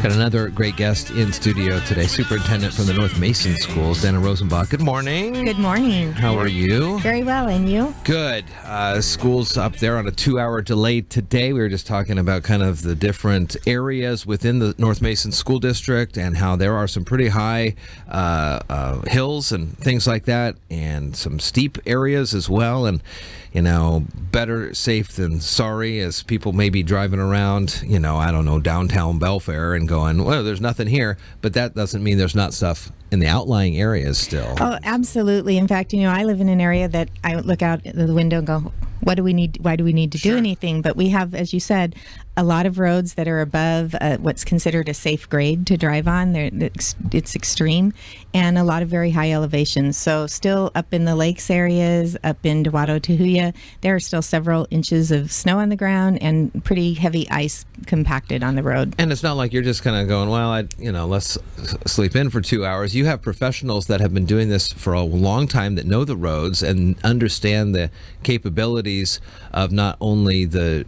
Got another great guest in studio today, Superintendent from the North Mason Schools, Dana Rosenbach. Good morning. Good morning. How are you? Very well, and you? Good. School's up there on a 2-hour delay today. We were just talking about kind of the different areas within the North Mason School District and how there are some pretty high hills and things like that, and some steep areas as well. And, you know, better safe than sorry, as people may be driving around, you know, I don't know, downtown Belfair and going, well, there's nothing here. But that doesn't mean there's not stuff in the outlying areas still. Oh, absolutely. In fact, you know, I live in an area that I look out the window and go, what do we need? Why do we need to do anything? But we have, as you said, a lot of roads that are above what's considered a safe grade to drive on. It's extreme, and a lot of very high elevations. So still up in the lakes areas, up in Dewado, Tahuya, there are still several inches of snow on the ground and pretty heavy ice compacted on the road. And it's not like you're just kind of going, well, let's sleep in for 2 hours. You have professionals that have been doing this for a long time that know the roads and understand the capabilities of not only the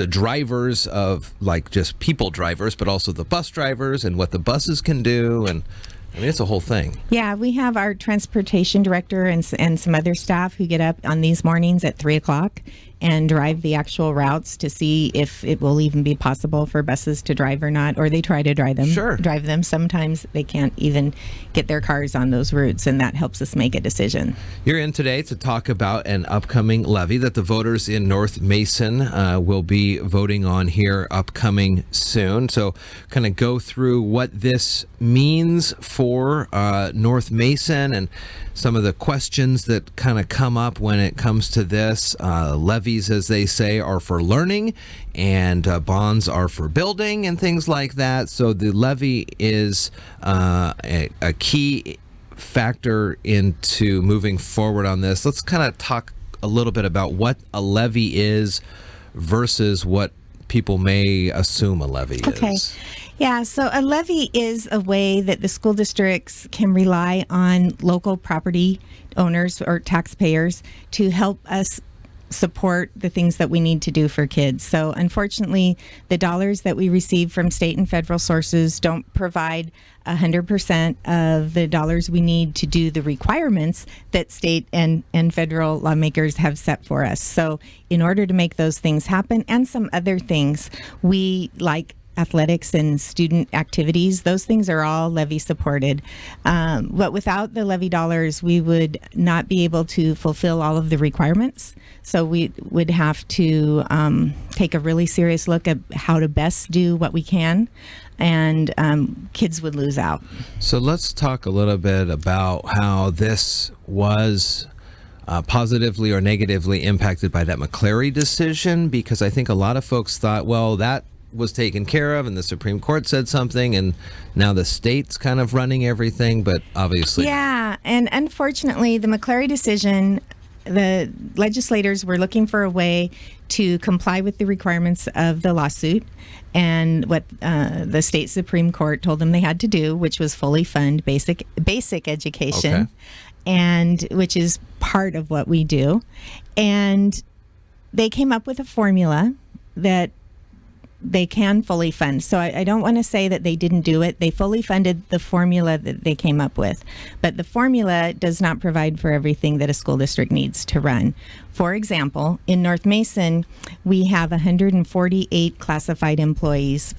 drivers of, like, just people drivers, but also the bus drivers and what the buses can do. And I mean, it's a whole thing. Yeah, we have our transportation director and some other staff who get up on these mornings at 3 o'clock and drive the actual routes to see if it will even be possible for buses to drive or not, or they try to drive them. Sometimes they can't even get their cars on those routes, and that helps us make a decision. You're in today to talk about an upcoming levy that the voters in North Mason will be voting on here upcoming soon. So kind of go through what this means for North Mason and some of the questions that kind of come up when it comes to this. Levies, as they say, are for learning, and bonds are for building and things like that. So the levy is a key factor into moving forward on this. Let's kind of talk a little bit about what a levy is versus what people may assume a levy is. Yeah, so a levy is a way that the school districts can rely on local property owners or taxpayers to help us support the things that we need to do for kids. So unfortunately, the dollars that we receive from state and federal sources don't provide 100% of the dollars we need to do the requirements that state and federal lawmakers have set for us. So in order to make those things happen, and some other things, we like athletics and student activities, those things are all levy supported. But without the levy dollars, we would not be able to fulfill all of the requirements. So we would have to take a really serious look at how to best do what we can, and kids would lose out. So let's talk a little bit about how this was positively or negatively impacted by that McCleary decision, because I think a lot of folks thought, well, that was taken care of and the Supreme Court said something, and now the state's kind of running everything, but obviously. Yeah, and unfortunately, the McCleary decision, the legislators were looking for a way to comply with the requirements of the lawsuit and what the state Supreme Court told them they had to do, which was fully fund basic education, and which is part of what we do. And they came up with a formula that they can fully fund. So I don't want to say that they didn't do it. They fully funded the formula that they came up with. But the formula does not provide for everything that a school district needs to run. For example, in North Mason, we have 148 classified employees.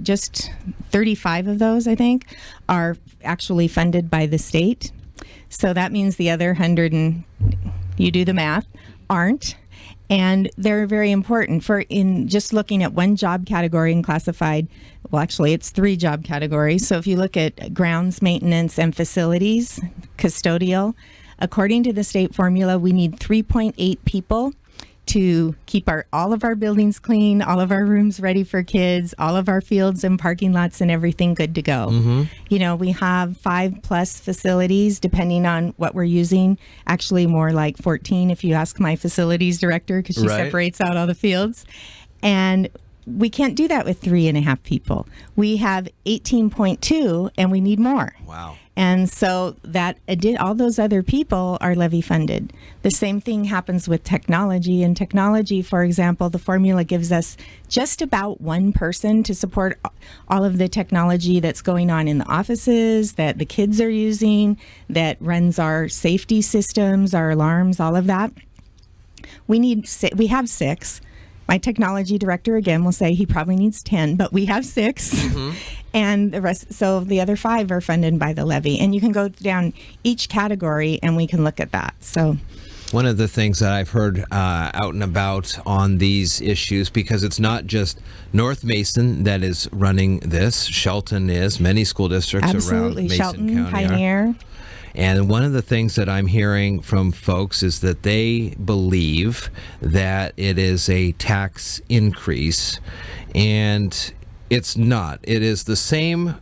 Just 35 of those, I think, are actually funded by the state. So that means the other 100, and you do the math, aren't. And they're very important in just looking at one job category in classified. Well, actually, it's 3 job categories. So if you look at grounds maintenance and facilities, custodial, according to the state formula, we need 3.8 people to keep all of our buildings clean, all of our rooms ready for kids, all of our fields and parking lots and everything good to go. Mm-hmm. You know, we have 5+ facilities depending on what we're using. Actually, more like 14 if you ask my facilities director, because she separates out all the fields. And we can't do that with 3.5 people. We have 18.2 and we need more. Wow. And so that all those other people are levy funded. The same thing happens with technology. In technology, for example, the formula gives us just about one person to support all of the technology that's going on in the offices, that the kids are using, that runs our safety systems, our alarms, all of that. We have 6. My technology director, again, will say he probably needs 10, but we have 6. Mm-hmm. And the rest, so the other 5 are funded by the levy. And you can go down each category and we can look at that. So one of the things that I've heard out and about on these issues, because it's not just North Mason that is running this, Shelton is, many school districts around Mason Shelton, County Pioneer. And one of the things that I'm hearing from folks is that they believe that it is a tax increase, and it's not. It is the same.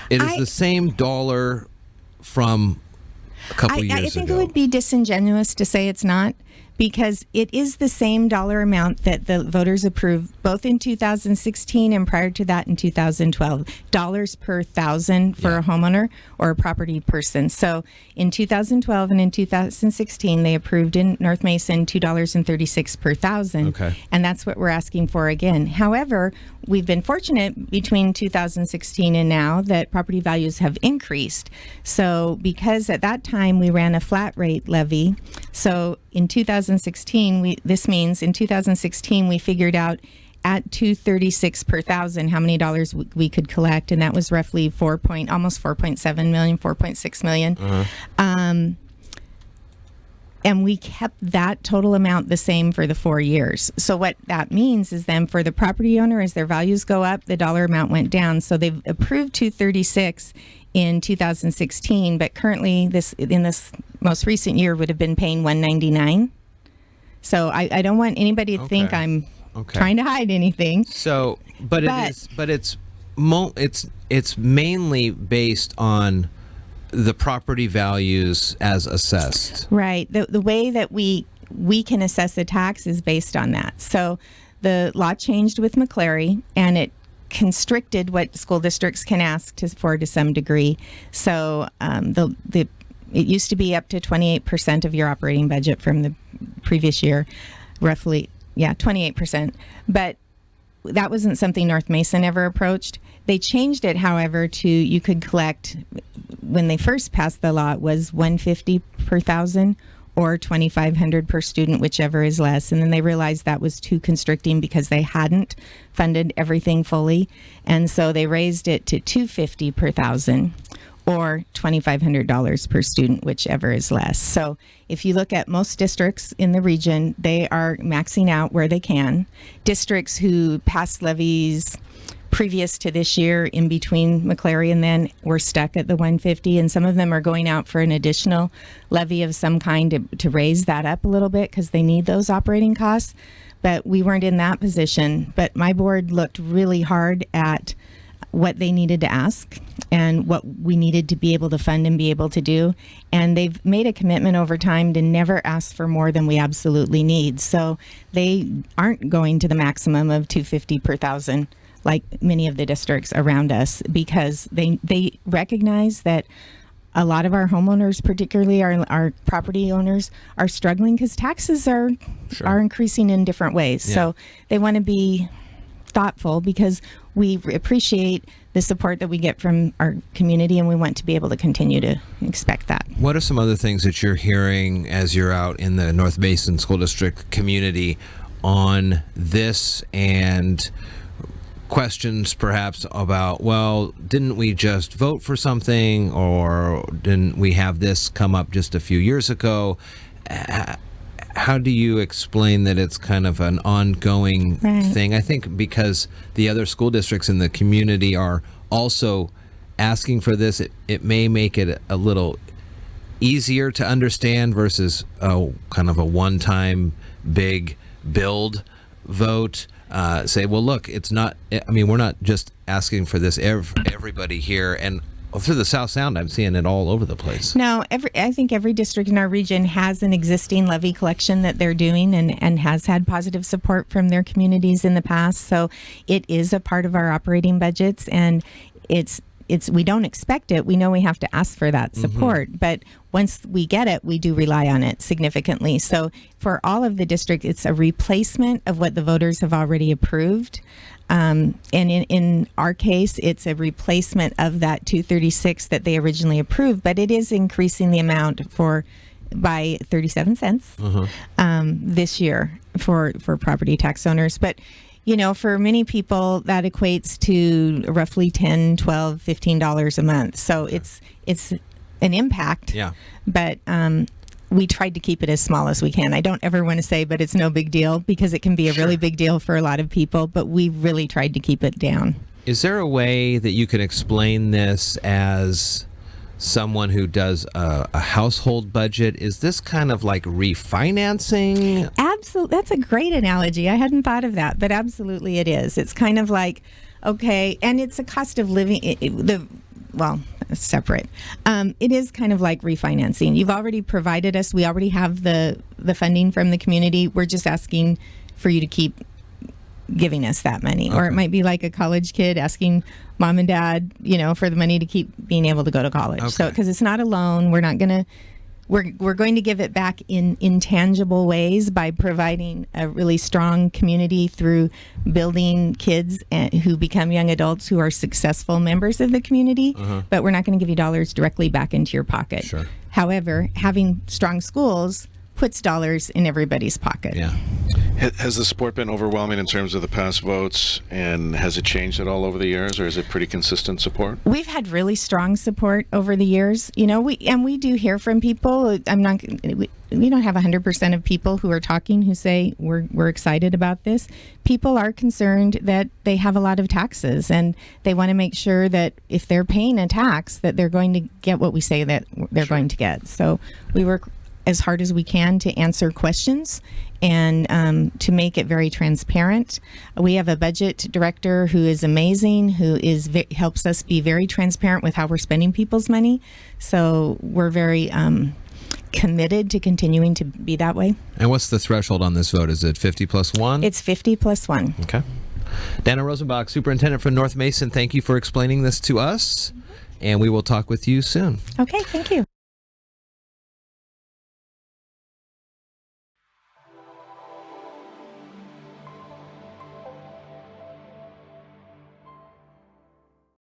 It is the same dollar from a couple years ago. I think it would be disingenuous to say it's not, because it is the same dollar amount that the voters approved both in 2016 and prior to that in 2012. Dollars per thousand for a homeowner or a property person. So in 2012 and in 2016, they approved in North Mason $2.36 per thousand. Okay. And that's what we're asking for again. However, we've been fortunate between 2016 and now that property values have increased. So because at that time we ran a flat rate levy, so in 2016, this means in 2016 we figured out at $236 per thousand how many dollars we could collect, and that was roughly almost 4.7 million, 4.6 million. Uh-huh. And we kept that total amount the same for the 4 years. So what that means is then for the property owner, as their values go up, the dollar amount went down. So they've approved 236 in 2016, but currently in this most recent year would have been paying 199. So I don't want anybody to think I'm trying to hide anything. So, it's mainly based on the property values as assessed. Right. The way that we can assess a tax is based on that. So the law changed with McCleary, and it constricted what school districts can ask for to some degree. So it used to be up to 28% of your operating budget from the previous year, roughly, 28%. But that wasn't something North Mason ever approached. They changed it, however, to you could collect, when they first passed the law, it was $150 per thousand or $2,500 per student, whichever is less. And then they realized that was too constricting because they hadn't funded everything fully. And so they raised it to $250 per thousand or $2,500 per student, whichever is less. So if you look at most districts in the region, they are maxing out where they can. Districts who passed levies previous to this year, in between McCleary and then, we're stuck at the 150, and some of them are going out for an additional levy of some kind to raise that up a little bit because they need those operating costs. But we weren't in that position. But my board looked really hard at what they needed to ask and what we needed to be able to fund and be able to do. And they've made a commitment over time to never ask for more than we absolutely need. So they aren't going to the maximum of $250 per thousand like many of the districts around us, because they recognize that a lot of our homeowners, particularly our property owners, are struggling because taxes are increasing in different ways. Yeah. So they want to be thoughtful because we appreciate the support that we get from our community, and we want to be able to continue to expect that. What are some other things that you're hearing as you're out in the North Mason School District community on this, and questions perhaps about, well, didn't we just vote for something, or didn't we have this come up just a few years ago? How do you explain that it's kind of an ongoing thing? I think because the other school districts in the community are also asking for this, it may make it a little easier to understand versus kind of a one-time big build vote. Say, well, look, it's not, I mean, we're not just asking for this everybody here. And Well, through the South Sound, I'm seeing it all over the place. No, I think every district in our region has an existing levy collection that they're doing and has had positive support from their communities in the past. So it is a part of our operating budgets, and it's we don't expect it. We know we have to ask for that support, but once we get it, we do rely on it significantly. So for all of the district, it's a replacement of what the voters have already approved. And in our case, it's a replacement of that 236 that they originally approved, but it is increasing the amount by 37 cents this year for property tax owners. But for many people, that equates to roughly $10, $12, $15 a month. So it's an impact. Yeah. But we tried to keep it as small as we can. I don't ever want to say, but it's no big deal, because it can be a really big deal for a lot of people. But we really tried to keep it down. Is there a way that you can explain this as someone who does a household budget? Is this kind of like refinancing? Absolutely. That's a great analogy. I hadn't thought of that, but absolutely it is. It's kind of like, okay, and it's a cost of living. It's separate. It is kind of like refinancing. You've already provided us. We already have the funding from the community. We're just asking for you to keep giving us that money. Or it might be like a college kid asking mom and dad, for the money to keep being able to go to college. Okay. So, because it's not a loan, we're going to give it back in intangible ways by providing a really strong community through building kids who become young adults who are successful members of the community. But we're not going to give you dollars directly back into your pocket. Sure. However, having strong schools puts dollars in everybody's pocket. Yeah. Has the support been overwhelming in terms of the past votes, and has it changed at all over the years, or is it pretty consistent support? We've had really strong support over the years. We do hear from people. We don't have 100% of people who are talking who say we're excited about this. People are concerned that they have a lot of taxes, and they want to make sure that if they're paying a tax, that they're going to get what we say that they're going to get. So we work as hard as we can to answer questions and to make it very transparent. We have a budget director who is amazing, who helps us be very transparent with how we're spending people's money. So we're very committed to continuing to be that way. And what's the threshold on this vote? Is it 50 plus 1? It's 50 plus 1. Okay. Dana Rosenbach, Superintendent for North Mason, thank you for explaining this to us, and we will talk with you soon. Okay, thank you.